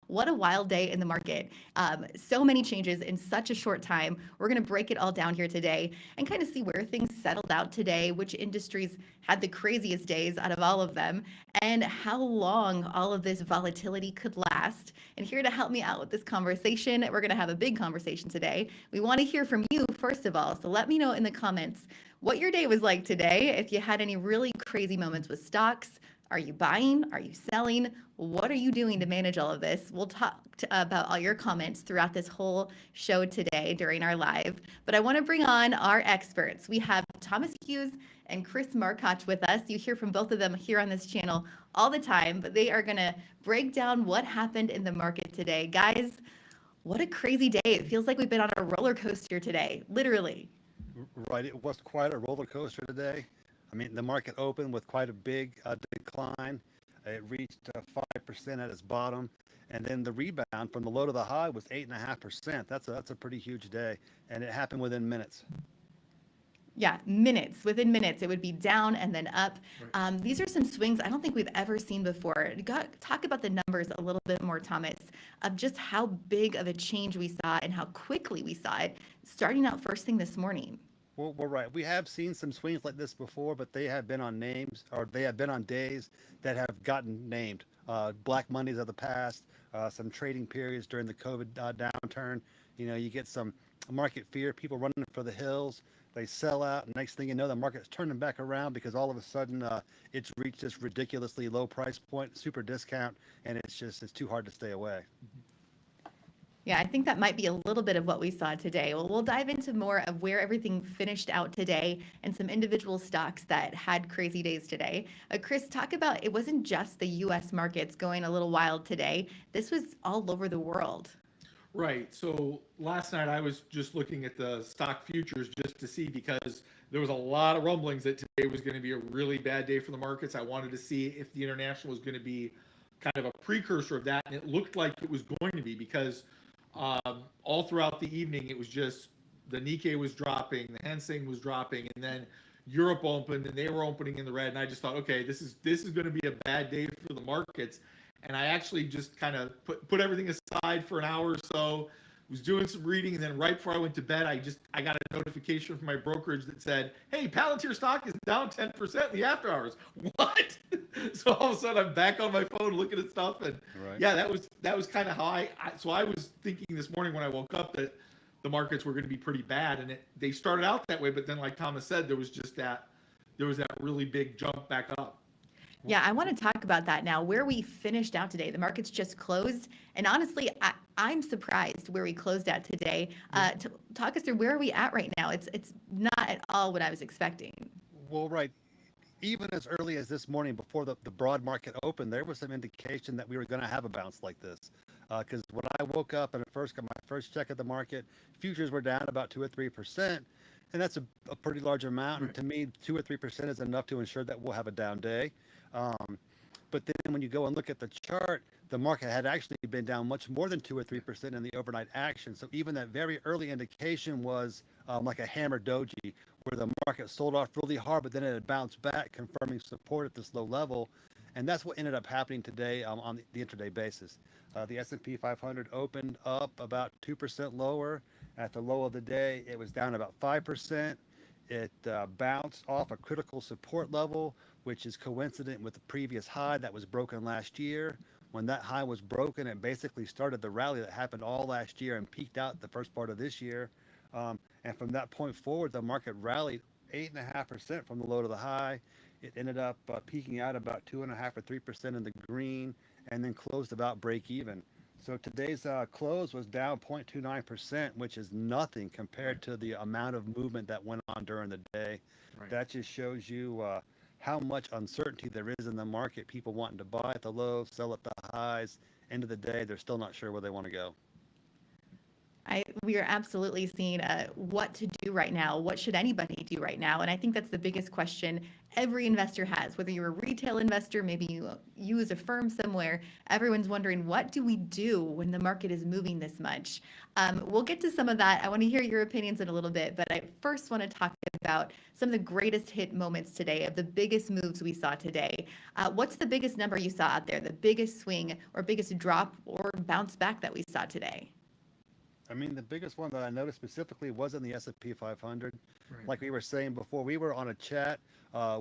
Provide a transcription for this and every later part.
What a wild day in the market. So many changes in such a short time. We're going to break it all down here today and kind of see where things settled out today, which industries had the craziest days out of all of them, and how long all of this volatility could last. And here to help me out with this conversation, we're going to have a big conversation today. We want to hear from you, first of all. So let me know in the comments what your day was like today, if you had any really crazy moments with stocks. Are you buying? Are you selling? What are you doing to manage all of this? We'll talk about all your comments throughout this whole show today during our live. But I want to bring on our experts. We have Thomas Hughes and Chris Markoch with us. You hear from both of them here on this channel all the time, but they are going to break down what happened in the market today. Guys, what a crazy day. It feels like we've been on a roller coaster today, literally. Right, it was quite a roller coaster today. I mean, the market opened with quite a big decline. It reached 5% at its bottom, and then the rebound from the low to the high was 8.5%. That's a pretty huge day, and it happened within minutes. Yeah, minutes. Within minutes, it would be down and then up. Right. These are some swings I don't think we've ever seen before. Talk about the numbers a little bit more, Thomas, of just how big of a change we saw and how quickly we saw it starting out first thing this morning. Well, we're right. We have seen some swings like this before, but they have been on names, or they have been on days that have gotten named. Black Mondays of the past, some trading periods during the COVID downturn. You know, you get some market fear, people running for the hills. They sell out, and next thing you know, the market's turning back around because all of a sudden it's reached this ridiculously low price point, super discount, and it's too hard to stay away. Yeah, I think that might be a little bit of what we saw today. Well, we'll dive into more of where everything finished out today and some individual stocks that had crazy days today. Chris, talk about it wasn't just the US markets going a little wild today. This was all over the world. Right. So last night I was just looking at the stock futures just to see because there was a lot of rumblings that today was going to be a really bad day for the markets. I wanted to see if the international was going to be kind of a precursor of that, and it looked like it was going to be because all throughout the evening it was just the Nikkei was dropping, the Hang Seng was dropping, and then Europe opened and they were opening in the red, and I just thought, okay, this is going to be a bad day for the markets. And I actually just kind of put everything aside for an hour or so, was doing some reading, and then right before I went to bed, I got a notification from my brokerage that said, "Hey, Palantir stock is down 10% in the after hours." What? So all of a sudden I'm back on my phone looking at stuff, and Right. yeah, that was kind of how so I was thinking this morning when I woke up that the markets were going to be pretty bad, and they started out that way, but then like Thomas said, there was that really big jump back up. Yeah, I want to talk about that now. Where we finished out today, the markets just closed, and honestly, I'm surprised where we closed at today. To talk us through where are we at right now? It's not at all what I was expecting. Well, right. Even as early as this morning, before the broad market opened, there was some indication that we were going to have a bounce like this. Because when I woke up and first got my first check at the market, futures were down about 2 or 3%, and that's a pretty large amount. And to me, 2 or 3% is enough to ensure that we'll have a down day. Um, but then when you go and look at the chart, the market had actually been down much more than 2 or 3% in the overnight action. So even that very early indication was like a hammer doji, where the market sold off really hard, but then it had bounced back, confirming support at this low level. And that's what ended up happening today on the intraday basis. The S&P 500 opened up about 2% lower. At the low of the day, it was down about 5%. It bounced off a critical support level, which is coincident with the previous high that was broken last year. When that high was broken, it basically started the rally that happened all last year and peaked out the first part of this year. And from that point forward, the market rallied 8.5% from the low to the high. It ended up peaking out about 2.5 or 3% in the green, and then closed about break even. So today's close was down 0.29%, which is nothing compared to the amount of movement that went on during the day. Right. That just shows you how much uncertainty there is in the market. People wanting to buy at the lows, sell at the highs. End of the day, they're still not sure where they want to go. We are absolutely seeing what to do right now. What should anybody do right now? And I think that's the biggest question every investor has, whether you're a retail investor, maybe you use a firm somewhere, everyone's wondering, what do we do when the market is moving this much? We'll get to some of that. I want to hear your opinions in a little bit, but I first want to talk about some of the greatest hit moments today, of the biggest moves we saw today. What's the biggest number you saw out there, the biggest swing or biggest drop or bounce back that we saw today? I mean, the biggest one that I noticed specifically wasn't the S&P 500. Right. Like we were saying before, we were on a chat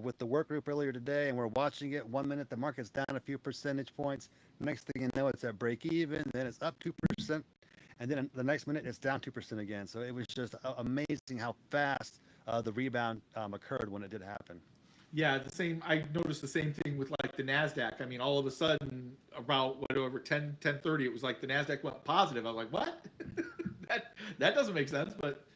with the work group earlier today, and we're watching it. 1 minute, the market's down a few percentage points. Next thing you know, it's at break even. Then it's up 2%. And then the next minute, it's down 2% again. So it was just amazing how fast the rebound occurred when it did happen. Yeah, the same. I noticed the same thing with like the Nasdaq. I mean, all of a sudden, about whatever 10:30, it was like the Nasdaq went positive. I was like, what? that doesn't make sense. But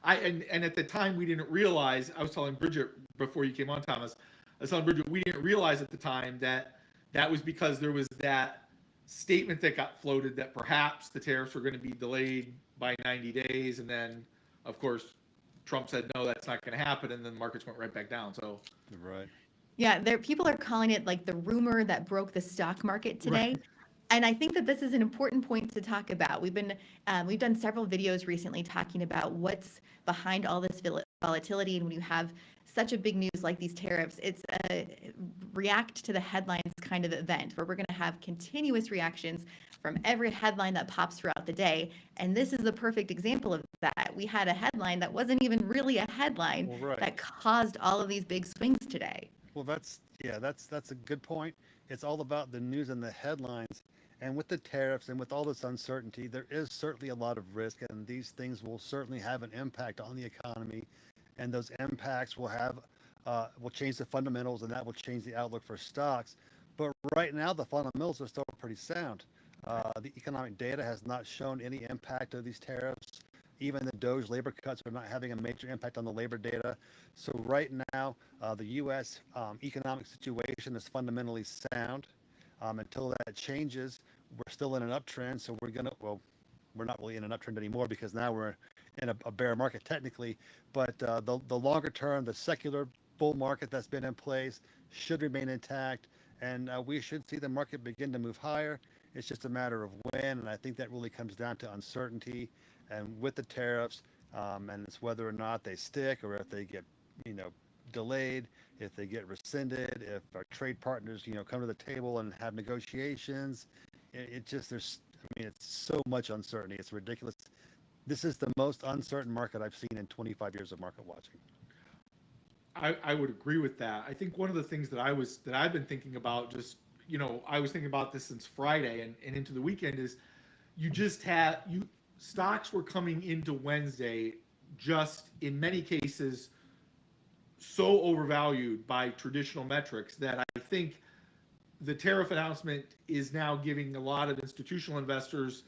and at the time we didn't realize. I was telling Bridget before you came on, Thomas. I was telling Bridget we didn't realize at the time that was because there was that statement that got floated that perhaps the tariffs were going to be delayed by 90 days, and then, of course, Trump said no, that's not going to happen, and then the markets went right back down. So. Right. Yeah, people are calling it like the rumor that broke the stock market today. Right. And I think that this is an important point to talk about. We've done several videos recently talking about what's behind all this volatility. And when you have such a big news like these tariffs, it's a react to the headlines kind of event where we're going to have continuous reactions from every headline that pops throughout the day. And this is the perfect example of that. We had a headline that wasn't even really a headline Well, right. that caused all of these big swings today. Well, that's a good point. It's all about the news and the headlines. And with the tariffs and with all this uncertainty, there is certainly a lot of risk, and these things will certainly have an impact on the economy. And those impacts will change the fundamentals, and that will change the outlook for stocks. But right now, the fundamentals are still pretty sound. The economic data has not shown any impact of these tariffs. Even the Doge labor cuts are not having a major impact on the labor data. So right now, the U.S. Economic situation is fundamentally sound. Until that changes, we're still in an uptrend. So we're not really in an uptrend anymore because now we're in a bear market technically. But the longer term, the secular bull market that's been in place should remain intact, and we should see the market begin to move higher. It's just a matter of when, and I think that really comes down to uncertainty. And with the tariffs, and it's whether or not they stick or if they get, delayed, if they get rescinded, if our trade partners, come to the table and have negotiations. It's so much uncertainty. It's ridiculous. This is the most uncertain market I've seen in 25 years of market watching. I would agree with that. I think one of the things that I've been thinking about, just I was thinking about this since Friday and into the weekend, is stocks were coming into Wednesday just in many cases so overvalued by traditional metrics that I think the tariff announcement is now giving a lot of institutional investors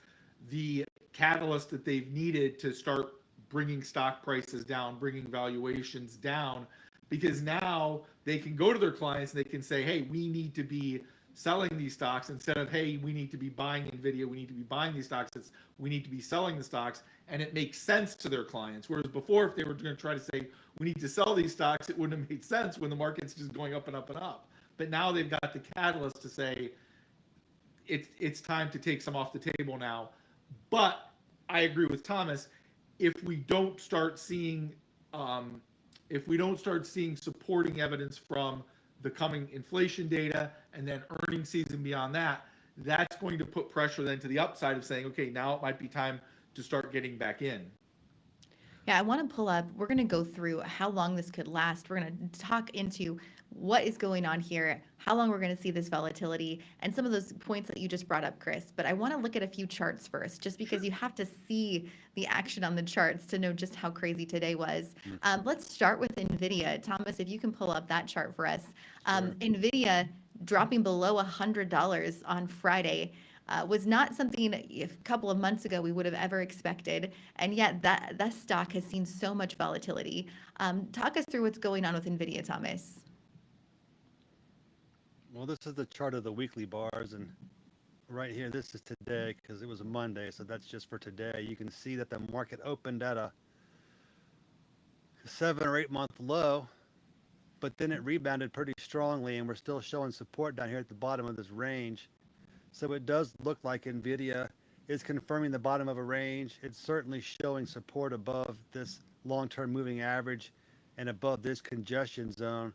the catalyst that they've needed to start bringing stock prices down, bringing valuations down, because now they can go to their clients and they can say, hey, we need to be selling these stocks, instead of, hey, we need to be buying NVIDIA, we need to be buying these stocks, we need to be selling the stocks, and it makes sense to their clients. Whereas before, if they were going to try to say, we need to sell these stocks, it wouldn't have made sense when the market's just going up and up and up. But now they've got the catalyst to say, it's time to take some off the table now. But I agree with Thomas, if we don't start seeing supporting evidence from the coming inflation data and then earnings season beyond that, that's going to put pressure then to the upside of saying, okay, now it might be time to start getting back in. Yeah, I want to pull up. We're going to go through how long this could last. We're going to talk into what is going on here, how long we're going to see this volatility, and some of those points that you just brought up, Chris. But I want to look at a few charts first, just because you have to see the action on the charts to know just how crazy today was. Let's start with NVIDIA. Thomas, if you can pull up that chart for us. Sure. NVIDIA dropping below $100 on Friday. Was not something a couple of months ago we would have ever expected, and yet that stock has seen so much volatility. Talk us through what's going on with NVIDIA, Thomas. Well, this is the chart of the weekly bars, and right here, this is today because it was a Monday, so that's just for today. You can see that the market opened at a 7 or 8 month low, but then it rebounded pretty strongly, and we're still showing support down here at the bottom of this range. So it does look like Nvidia is confirming the bottom of a range. It's certainly showing support above this long-term moving average and above this congestion zone.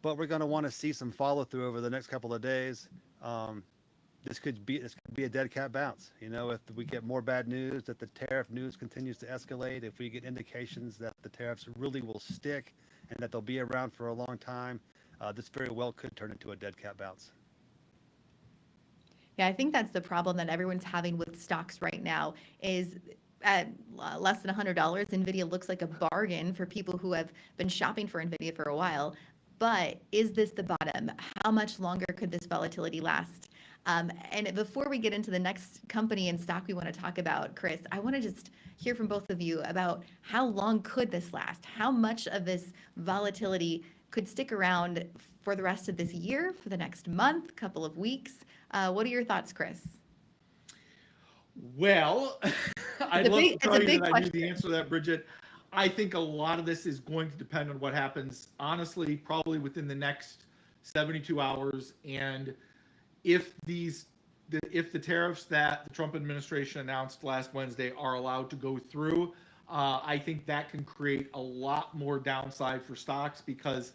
But we're going to want to see some follow through over the next couple of days. This could be a dead cat bounce. You know, if we get more bad news, that the tariff news continues to escalate, if we get indications that the tariffs really will stick and that they'll be around for a long time, this very well could turn into a dead cat bounce. Yeah, I think that's the problem that everyone's having with stocks right now is at less than $100, Nvidia looks like a bargain for people who have been shopping for Nvidia for a while. But is this the bottom? How much longer could this volatility last? And before we get into the next company and stock we want to talk about, Chris, I want to just hear from both of you about how long could this last? How much of this volatility could stick around for the rest of this year, for the next month, couple of weeks? What are your thoughts, Chris? Well, I'd love to tell you that I knew the question. answer to that, Bridget. I think a lot of this is going to depend on what happens, honestly, probably within the next 72 hours. And if if the tariffs that the Trump administration announced last Wednesday are allowed to go through, I think that can create a lot more downside for stocks because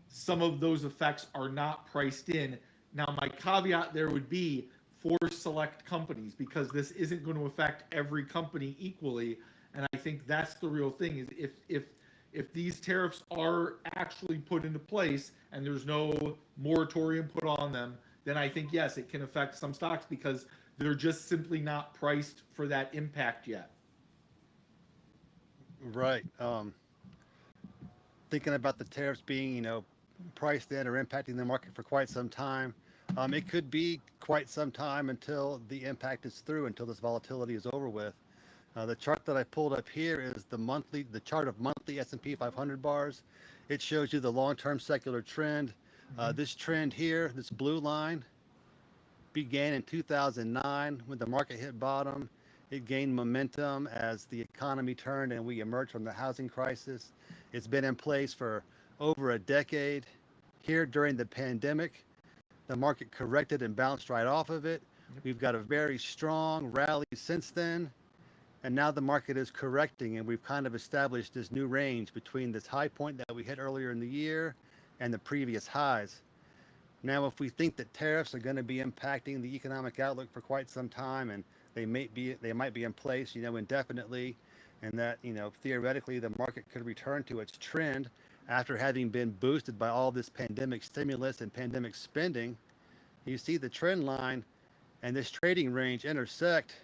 some of those effects are not priced in. Now, my caveat there would be for select companies because this isn't going to affect every company equally. And I think that's the real thing is if these tariffs are actually put into place and there's no moratorium put on them, then I think, yes, it can affect some stocks because they're just simply not priced for that impact yet. Right. Thinking about the tariffs being, you know, priced in or impacting the market for quite some time. It could be quite some time until the impact is through, until this volatility is over with. The chart that I pulled up here is the chart of monthly S&P 500 bars. It shows you the long-term secular trend. This trend here, this blue line, began in 2009 when the market hit bottom. It gained momentum as the economy turned and we emerged from the housing crisis. It's been in place for over a decade. Here during the pandemic, the market corrected and bounced right off of it. We've got a very strong rally since then. And now the market is correcting and we've kind of established this new range between this high point that we hit earlier in the year and the previous highs. Now, if we think that tariffs are going to be impacting the economic outlook for quite some time and they might be in place, you know, indefinitely, and that, you know, theoretically the market could return to its trend after having been boosted by all this pandemic stimulus and pandemic spending, you see the trend line and this trading range intersect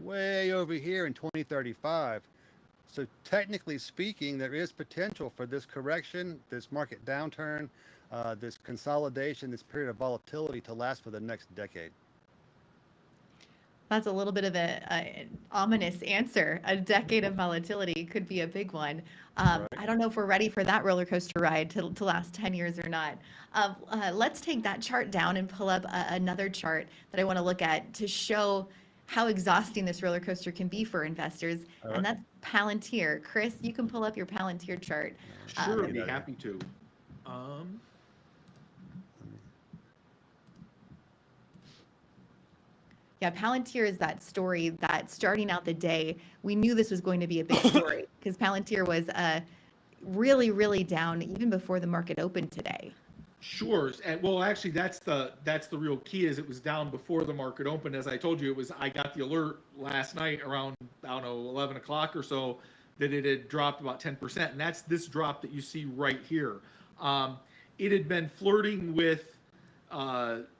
way over here in 2035. So technically speaking, there is potential for this correction, this market downturn, this consolidation, this period of volatility to last for the next decade. That's a little bit of an ominous answer. A decade of volatility could be a big one. Right. I don't know if we're ready for that roller coaster ride to last 10 years or not. Let's take that chart down and pull up another chart that I want to look at to show how exhausting this roller coaster can be for investors. All right. And that's Palantir. Chris, you can pull up your Palantir chart. Sure, I'd be happy to. Yeah, Palantir is that story that starting out the day, we knew this was going to be a big story because Palantir was really, really down even before the market opened today. Sure, and well, actually, that's the real key. Is it was down before the market opened. As I told you, I got the alert last night around, I don't know, 11 o'clock or so that it had dropped about 10%, and that's this drop that you see right here. It had been flirting with.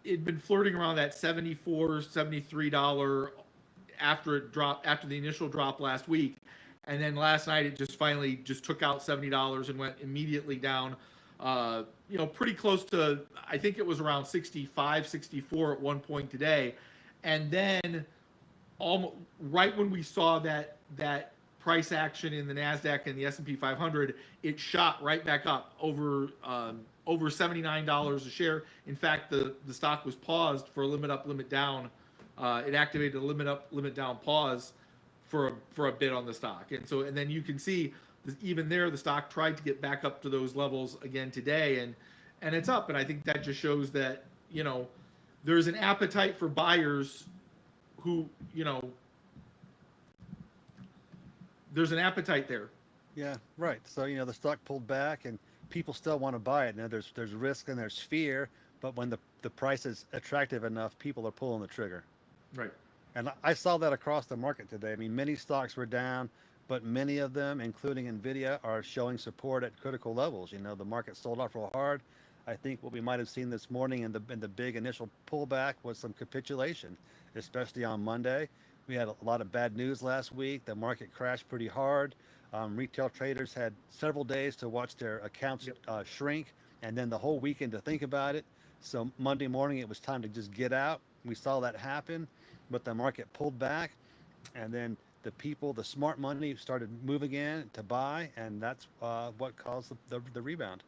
It'd been flirting around that $74, $73 after the initial drop last week, and then last night it just finally just took out $70 and went immediately down. You know, pretty close to, I think it was around 65, 64 at one point today, and then right when we saw that price action in the Nasdaq and the S&P 500, it shot right back up over $79 a share. In fact, the stock was paused for a limit up, limit down it activated a limit up, limit down pause for a bit on the stock, and then you can see even there the stock tried to get back up to those levels again today, and it's up, and I think that just shows that there's an appetite for buyers who there's an appetite there. Yeah, right. So the stock pulled back, and people still want to buy it. Now there's risk and there's fear, but when the price is attractive enough, people are pulling the trigger. Right. And I saw that across the market today. I mean, many stocks were down, but many of them, including Nvidia, are showing support at critical levels. The market sold off real hard. I think what we might have seen this morning in the big initial pullback was some capitulation, especially on Monday. We had a lot of bad news last week. The market crashed pretty hard. Retail traders had several days to watch their accounts shrink, and then the whole weekend to think about it. So Monday morning, it was time to just get out. We saw that happen, but the market pulled back, and then the smart money started moving in to buy, and that's what caused the rebound.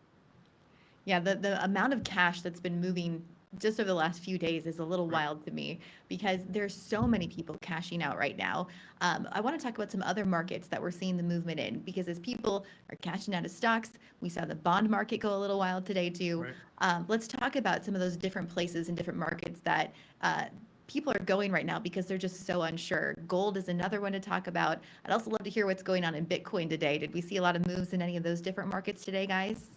Yeah, the amount of cash that's been moving just over the last few days is a little Right. wild to me because there's so many people cashing out right now. I want to talk about some other markets that we're seeing the movement in because as people are cashing out of stocks, we saw the bond market go a little wild today too. Right. Let's talk about some of those different places and different markets that people are going right now because they're just so unsure. Gold is another one to talk about. I'd also love to hear what's going on in Bitcoin today. Did we see a lot of moves in any of those different markets today, guys?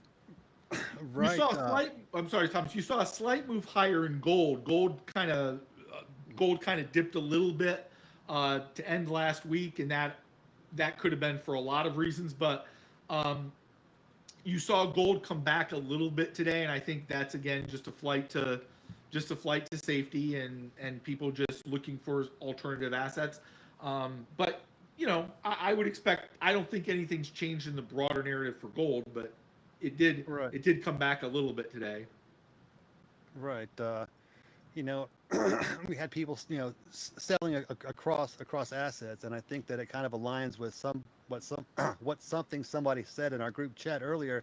You Right. saw a slight. I'm sorry, Thomas. You saw a slight move higher in gold. Gold kind of dipped a little bit to end last week, and that could have been for a lot of reasons. But you saw gold come back a little bit today, and I think that's again just a flight to safety and people just looking for alternative assets. But I would expect. I don't think anything's changed in the broader narrative for gold, but Right. it did come back a little bit today. Right. We had people, selling across assets, and I think that it kind of aligns with what something somebody said in our group chat earlier,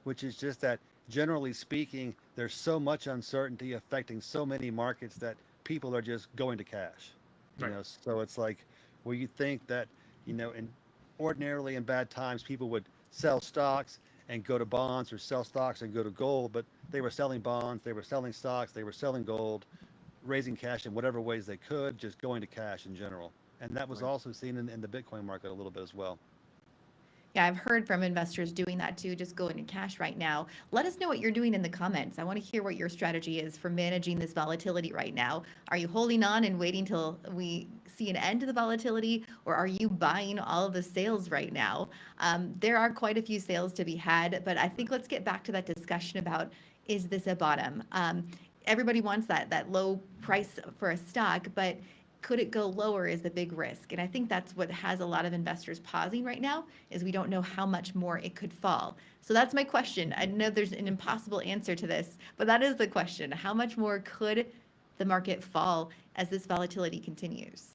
which is just that generally speaking, there's so much uncertainty affecting so many markets that people are just going to cash. Right. So it's like where you think that, ordinarily in bad times people would sell stocks and go to bonds, or sell stocks and go to gold, but they were selling bonds, they were selling stocks, they were selling gold, raising cash in whatever ways they could, just going to cash in general. And that was Right. also seen in the Bitcoin market a little bit as well. Yeah, I've heard from investors doing that too, just going to cash right now. Let us know what you're doing in the comments. I want to hear what your strategy is for managing this volatility right now. Are you holding on and waiting till we see an end to the volatility, or are you buying all of the sales right now? There are quite a few sales to be had, but I think let's get back to that discussion about, is this a bottom? Everybody wants that low price for a stock, but could it go lower is the big risk. And I think that's what has a lot of investors pausing right now, is we don't know how much more it could fall. So that's my question. I know there's an impossible answer to this, but that is the question. How much more could the market fall as this volatility continues?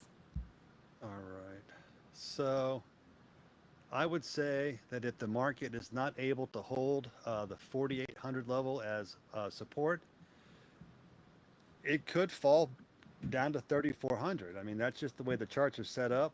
All right. So I would say that if the market is not able to hold the 4,800 level as support, it could fall down to 3,400. I mean, that's just the way the charts are set up.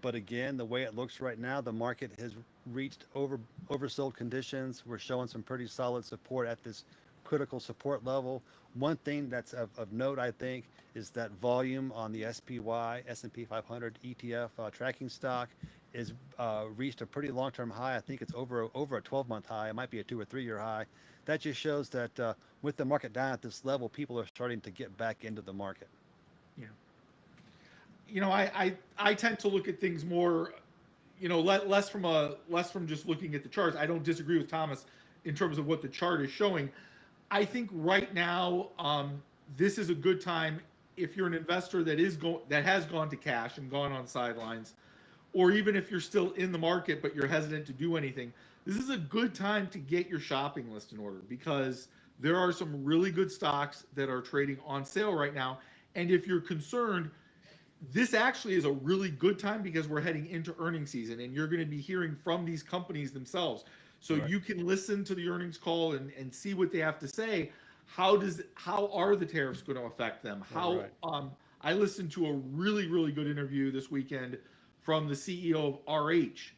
But again, the way it looks right now, the market has reached oversold conditions. We're showing some pretty solid support at this critical support level. One thing that's of note, I think, is that volume on the SPY, S&P 500 ETF tracking stock is reached a pretty long-term high. I think it's over a 12-month high. It might be a 2 or 3 year high. That just shows that with the market down at this level, people are starting to get back into the market. Yeah. I tend to look at things more, less from just looking at the charts. I don't disagree with Thomas in terms of what the chart is showing. I think right now, this is a good time if you're an investor that has gone to cash and gone on sidelines, or even if you're still in the market but you're hesitant to do anything. This is a good time to get your shopping list in order because there are some really good stocks that are trading on sale right now. And if you're concerned, this actually is a really good time because we're heading into earnings season and you're going to be hearing from these companies themselves. So Right. you can listen to the earnings call and see what they have to say. how are the tariffs going to affect them? How Right. I listened to a really good interview this weekend from the CEO of RH,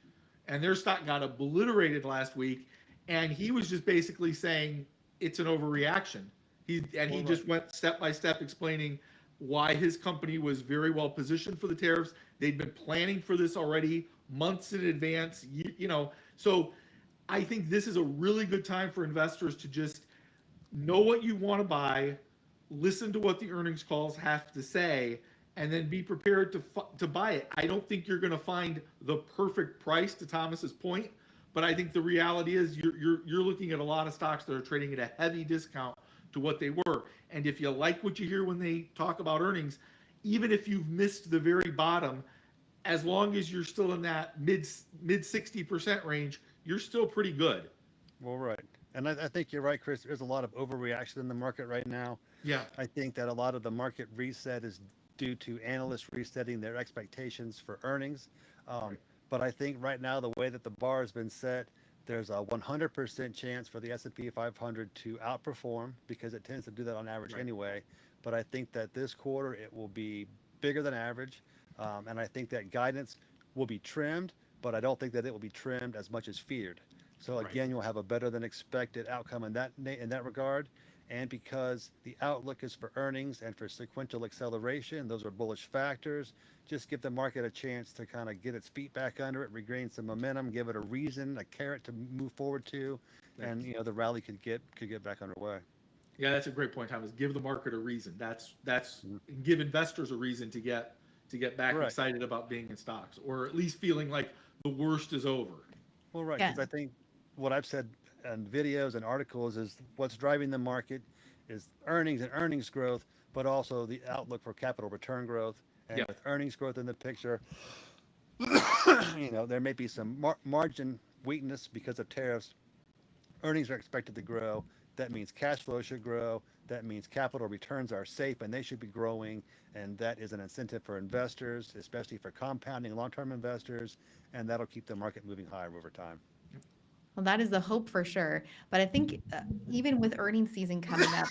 and their stock got obliterated last week, and he was just basically saying it's an overreaction. He Right. just went step by step explaining why his company was very well positioned for the tariffs. They'd been planning for this already months in advance. So I think this is a really good time for investors to just know what you want to buy, listen to what the earnings calls have to say, and then be prepared to buy it. I don't think you're going to find the perfect price, to Thomas's point, but I think the reality is you're looking at a lot of stocks that are trading at a heavy discount to what they were. And if you like what you hear when they talk about earnings, even if you've missed the very bottom, as long as you're still in that mid 60% range, you're still pretty good. Well, right. And I think you're right, Chris. There's a lot of overreaction in the market right now. Yeah. I think that a lot of the market reset is due to analysts resetting their expectations for earnings. Um, but I think right now, the way that the bar has been set, there's a 100% chance for the S&P 500 to outperform because it tends to do that on average Right. anyway. But I think that this quarter it will be bigger than average, and I think that guidance will be trimmed, but I don't think that it will be trimmed as much as feared. So Right. again, you'll have a better than expected outcome in that regard. And because the outlook is for earnings and for sequential acceleration, those are bullish factors. Just give the market a chance to kind of get its feet back under it, regain some momentum, give it a reason, a carrot to move forward to, and the rally could get back underway. Yeah, that's a great point, Thomas. Give the market a reason. That's Mhm. give investors a reason to get back Right. excited about being in stocks, or at least feeling like the worst is over. Well, right, Yeah. because I think what I've said in videos and articles is what's driving the market is earnings and earnings growth, but also the outlook for capital return growth. And Yeah. with earnings growth in the picture, there may be some margin weakness because of tariffs. Earnings are expected to grow. That means cash flow should grow. That means capital returns are safe and they should be growing. And that is an incentive for investors, especially for compounding long-term investors. And that'll keep the market moving higher over time. Well, that is the hope for sure. But I think even with earnings season coming up,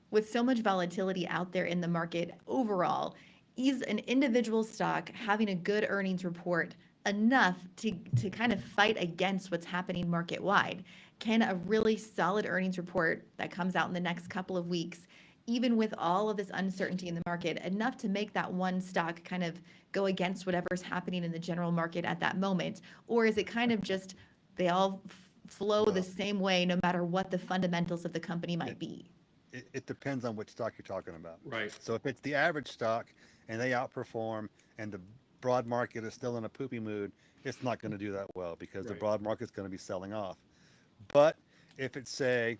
with so much volatility out there in the market overall, is an individual stock having a good earnings report enough to kind of fight against what's happening market wide? Can a really solid earnings report that comes out in the next couple of weeks, even with all of this uncertainty in the market, enough to make that one stock kind of go against whatever's happening in the general market at that moment? Or is it kind of just they all flow the Well, same way no matter what the fundamentals of the company it, might be? it depends on which stock you're talking about. Right. So if it's the average stock and they outperform and the broad market is still in a poopy mood, it's not going to do that well because the Right. broad market's going to be selling off. But if it's, say,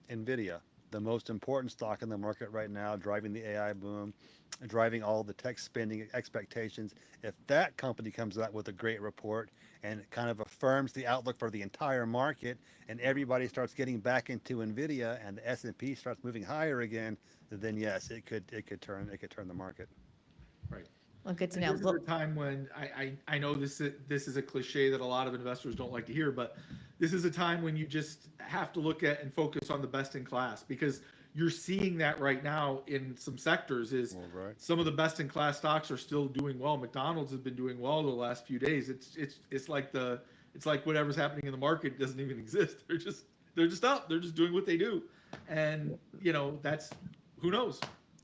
NVIDIA, the most important stock in the market right now, driving the AI boom, driving all the tech spending expectations, if that company comes out with a great report and it kind of affirms the outlook for the entire market and everybody starts getting back into NVIDIA and the S&P starts moving higher again, then yes, it could turn the market. Right. Well, good to And know. this is a Well, time when I know this is a cliche that a lot of investors don't like to hear, but this is a time when you just have to look at and focus on the best in class, because you're seeing that right now in some sectors. Is All right. some of the best in class stocks are still doing well. McDonald's has been doing well the last few days. It's like whatever's happening in the market doesn't even exist. They're just up. They're just doing what they do, and that's who knows.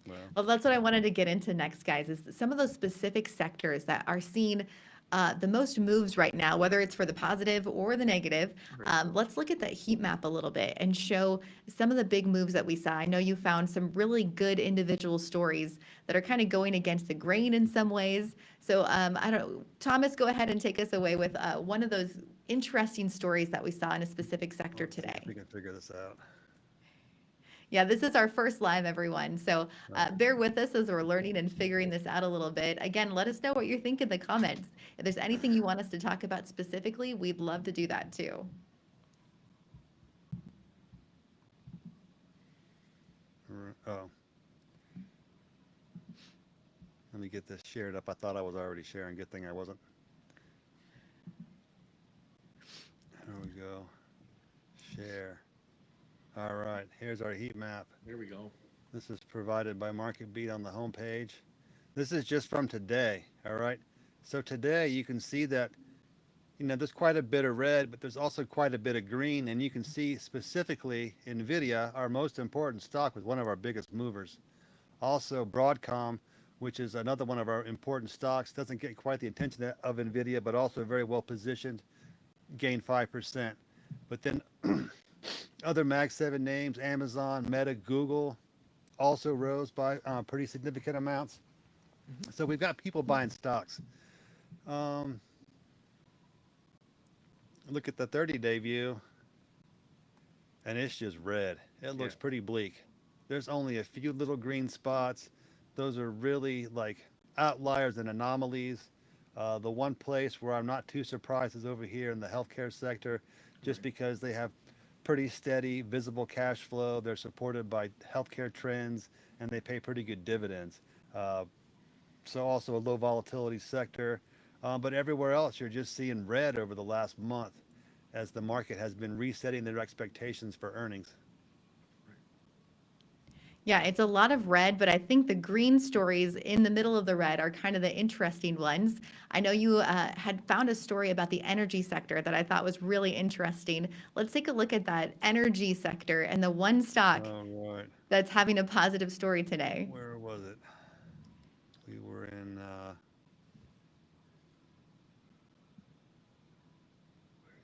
Well, well, that's what I wanted to get into next, guys, is some of those specific sectors that are seeing the most moves right now, whether it's for the positive or the negative. Right. Let's look at that heat map a little bit and show some of the big moves that we saw. I know you found some really good individual stories that are kind of going against the grain in some ways. So I don't, Thomas, go ahead and take us away with one of those interesting stories that we saw in a specific sector let's see if today. we can figure this out. Yeah, this is our first live, everyone. So Right. bear with us as we're learning and figuring this out a little bit. Again, let us know what you think in the comments. If there's anything you want us to talk about specifically, we'd love to do that too. Oh, let me get this shared up. I thought I was already sharing. Good thing I wasn't. There we go. Share. All right, here's our heat map. There we go. This is provided by MarketBeat on the homepage. This is just from today. All right. So today you can see that, there's quite a bit of red, but there's also quite a bit of green. And you can see specifically NVIDIA, our most important stock, was one of our biggest movers. Also Broadcom, which is another one of our important stocks, doesn't get quite the attention of NVIDIA, but also very well positioned, gained 5%. But then other Mag 7 names, Amazon, Meta, Google, also rose by pretty significant amounts. So we've got people buying stocks. Look at the 30-day view, and it's just red. It looks pretty bleak. There's only a few little green spots. Those are really like outliers and anomalies. The one place where I'm not too surprised is over here in the healthcare sector, just because they have pretty steady, visible cash flow. They're supported by healthcare trends, and they pay pretty good dividends. So also a low volatility sector. But everywhere else, you're just seeing red over the last month as the market has been resetting their expectations for earnings. Yeah, it's a lot of red, but I think the green stories in the middle of the red are kind of the interesting ones. I know you had found a story about the energy sector that I thought was really interesting. Let's take a look at that energy sector and the one stock All right. that's having a positive story today. Where was it? We were in, where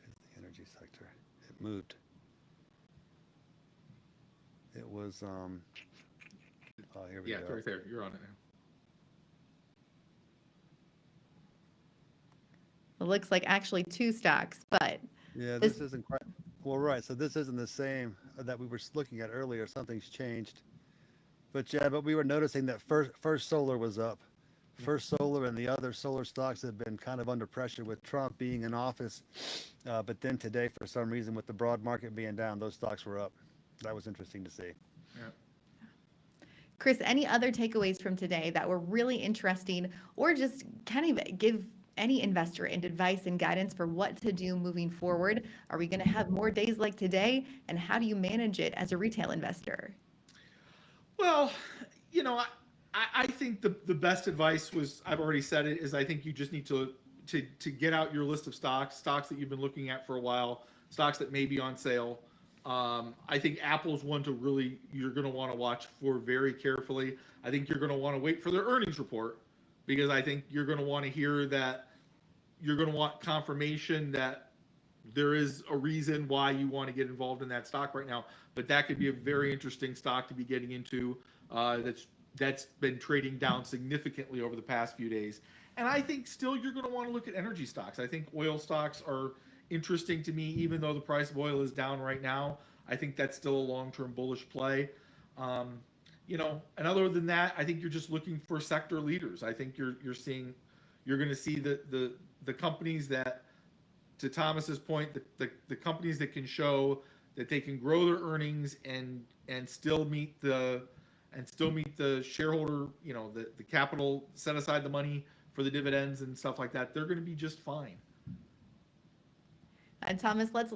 is the energy sector? It moved. It was, oh, here we Yeah, go. it's right there. You're on it now. It looks like actually two stocks, but Yeah, this this isn't quite, well, right, so this isn't the same that we were looking at earlier. Something's changed. But yeah, but we were noticing that First Solar was up. First Solar and the other solar stocks have been kind of under pressure with Trump being in office. But then today, for some reason, with the broad market being down, those stocks were up. That was interesting to see. Yeah. Chris, any other takeaways from today that were really interesting, or just kind of give any investor and advice and guidance for what to do moving forward? Are we going to have more days like today? And how do you manage it as a retail investor? Well, I think the best advice was, I've already said it, is I think you just need to get out your list of stocks that you've been looking at for a while, stocks that may be on sale. I think Apple's one to really, you're going to want to watch for very carefully. I think you're going to want to wait for their earnings report, because I think you're going to want to hear that, you're going to want confirmation that there is a reason why you want to get involved in that stock right now. But that could be a very interesting stock to be getting into. That's been trading down significantly over the past few days. And I think still you're going to want to look at energy stocks. I think oil stocks are interesting to me, even though the price of oil is down right now. I think that's still a long-term bullish play. And other than that, I think you're just looking for sector leaders. I think you're going to see the companies that, to Thomas's point, the companies that can show that they can grow their earnings and still meet the shareholder, the capital, set aside the money for the dividends and stuff like that, they're going to be just fine. And Thomas, let's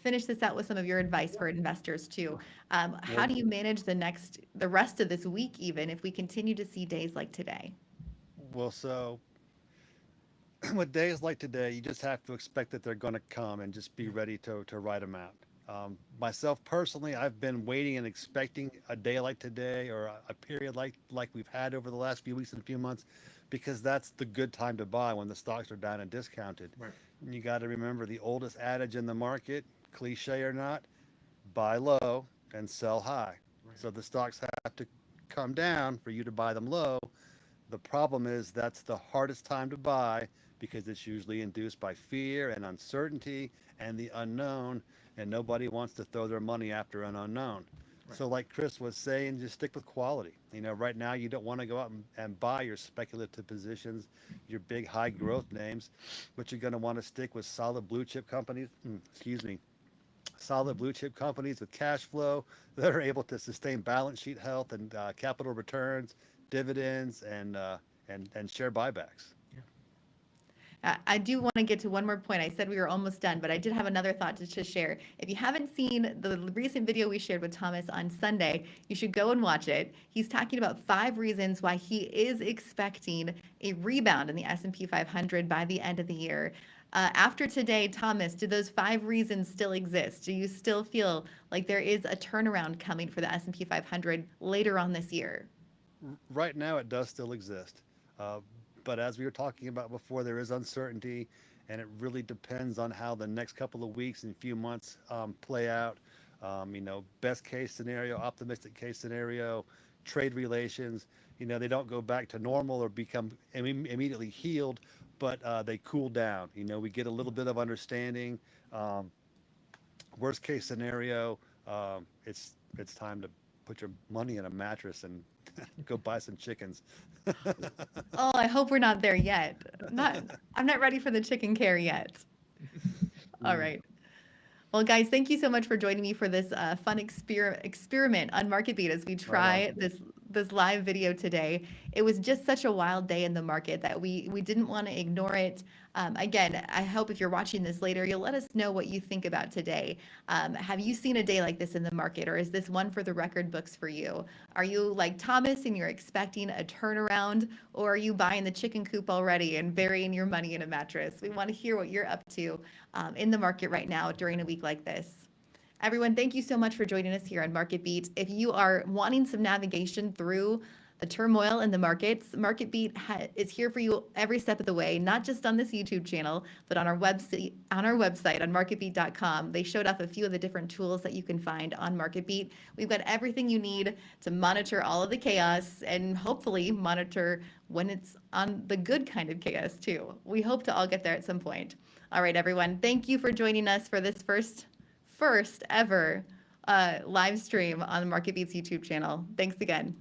finish this out with some of your advice for investors too. How do you manage the rest of this week, even if we continue to see days like today? Well, so with days like today, you just have to expect that they're going to come and just be ready to ride them out. Myself personally, I've been waiting and expecting a day like today, or a period like we've had over the last few weeks and few months, because that's the good time to buy when the stocks are down and discounted. Right. And you got to remember the oldest adage in the market, cliche or not, buy low and sell high. Right. So the stocks have to come down for you to buy them low. The problem is that's the hardest time to buy, because it's usually induced by fear and uncertainty and the unknown, and nobody wants to throw their money after an unknown. Right. So like Chris was saying, just stick with quality. Right now you don't want to go out and buy your speculative positions, your big high growth names, but you're going to want to stick with solid blue chip companies, solid blue chip companies with cash flow that are able to sustain balance sheet health and capital returns, dividends, and share buybacks. I do want to get to one more point. I said we were almost done, but I did have another thought to share. If you haven't seen the recent video we shared with Thomas on Sunday, you should go and watch it. He's talking about 5 reasons why he is expecting a rebound in the S&P 500 by the end of the year. After today, Thomas, do those 5 reasons still exist? Do you still feel like there is a turnaround coming for the S&P 500 later on this year? Right now, it does still exist. Uh, but as we were talking about before, there is uncertainty, and it really depends on how the next couple of weeks and few months play out. Best case scenario, optimistic case scenario, trade relations, they don't go back to normal or become immediately healed, but they cool down. We get a little bit of understanding. Um, Worst case scenario, it's time to put your money in a mattress and go buy some chickens. Oh, I hope we're not there yet. I'm not ready for the chicken care yet. All Mm. right. Well, guys, thank you so much for joining me for this fun experiment on MarketBeat as we Right on. try this live video today. It was just such a wild day in the market that we didn't want to ignore it. Again, I hope if you're watching this later, you'll let us know what you think about today. Have you seen a day like this in the market, or is this one for the record books for you? Are you like Thomas and you're expecting a turnaround, or are you buying the chicken coop already and burying your money in a mattress? We want to hear what you're up to in the market right now during a week like this. Everyone, thank you so much for joining us here on MarketBeat. If you are wanting some navigation through the turmoil in the markets, MarketBeat is here for you every step of the way, not just on this YouTube channel, but on our website on marketbeat.com. They showed off a few of the different tools that you can find on MarketBeat. We've got everything you need to monitor all of the chaos and hopefully monitor when it's on the good kind of chaos too. We hope to all get there at some point. All right, everyone, thank you for joining us for this first ever live stream on MarketBeat's YouTube channel. Thanks again.